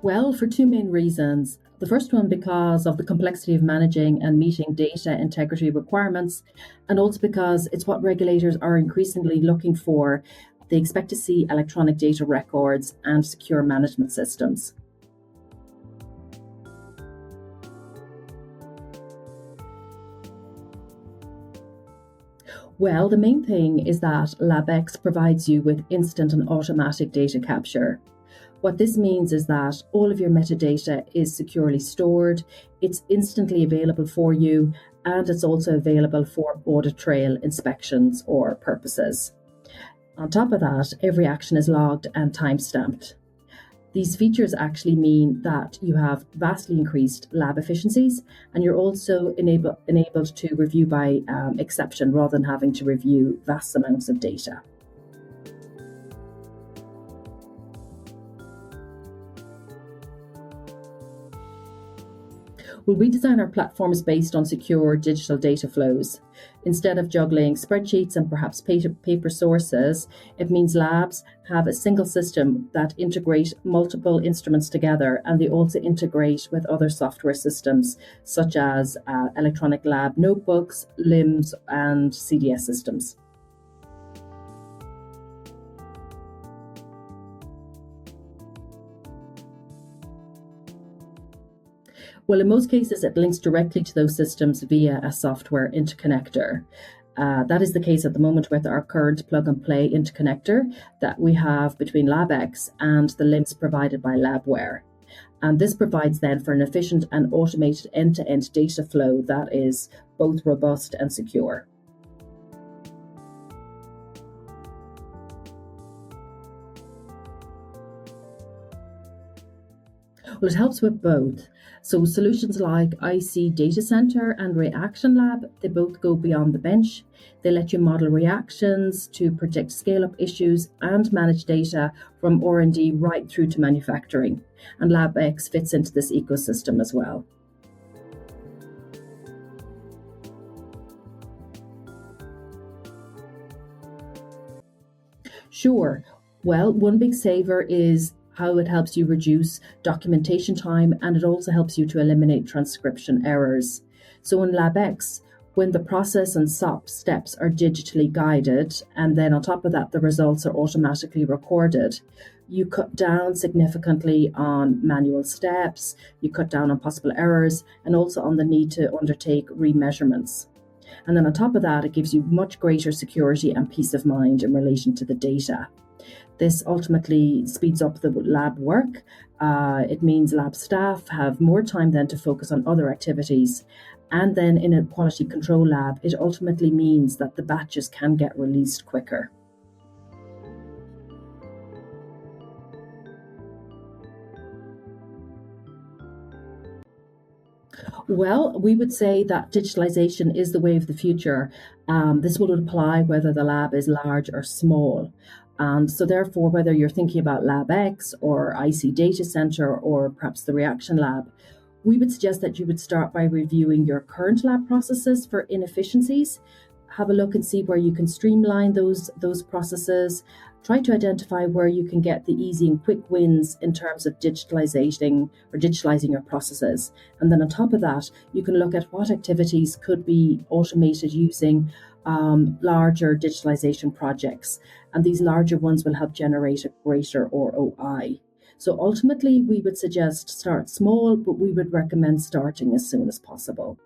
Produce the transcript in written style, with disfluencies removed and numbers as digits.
Well, for two main reasons. The first one, because of the complexity of managing and meeting data integrity requirements, and also because it's what regulators are increasingly looking for. They expect to see electronic data records and secure management systems. Well, the main thing is that LabX provides you with instant and automatic data capture. What this means is that all of your metadata is securely stored, it's instantly available for you, and it's also available for audit trail inspections or purposes. On top of that, every action is logged and time-stamped. These features actually mean that you have vastly increased lab efficiencies, and you're also enabled to review by exception rather than having to review vast amounts of data. Well, we design our platforms based on secure digital data flows. Instead of juggling spreadsheets and perhaps paper sources, it means labs have a single system that integrate multiple instruments together, and they also integrate with other software systems such as electronic lab notebooks, LIMS, and CDS systems. Well, in most cases, it links directly to those systems via a software interconnector. That is the case at the moment with our current plug-and-play interconnector that we have between LabX and the LIMS provided by Labware. And this provides then for an efficient and automated end-to-end data flow that is both robust and secure. Well, it helps with both. So solutions like IC Data Center and Reaction Lab, they both go beyond the bench. They let you model reactions to predict scale-up issues and manage data from R&D right through to manufacturing. And LabX fits into this ecosystem as well. Sure. Well, one big saver is how it helps you reduce documentation time, and it also helps you to eliminate transcription errors. So in LabX, when the process and SOP steps are digitally guided, and then on top of that, the results are automatically recorded, you cut down significantly on manual steps, you cut down on possible errors, and also on the need to undertake remeasurements. And then on top of that, it gives you much greater security and peace of mind in relation to the data. This ultimately speeds up the lab work. It means lab staff have more time then to focus on other activities. And then in a quality control lab, it ultimately means that the batches can get released quicker. Well, we would say that digitalization is the way of the future. This will apply whether the lab is large or small. So therefore, whether you're thinking about LabX or IC Data Center or perhaps the Reaction Lab, we would suggest that you would start by reviewing your current lab processes for inefficiencies. Have a look and see where you can streamline those processes. Try to identify where you can get the easy and quick wins in terms of digitalizing your processes. And then on top of that, you can look at what activities could be automated using larger digitalization projects. And these larger ones will help generate a greater ROI. So ultimately, we would suggest start small, but we would recommend starting as soon as possible.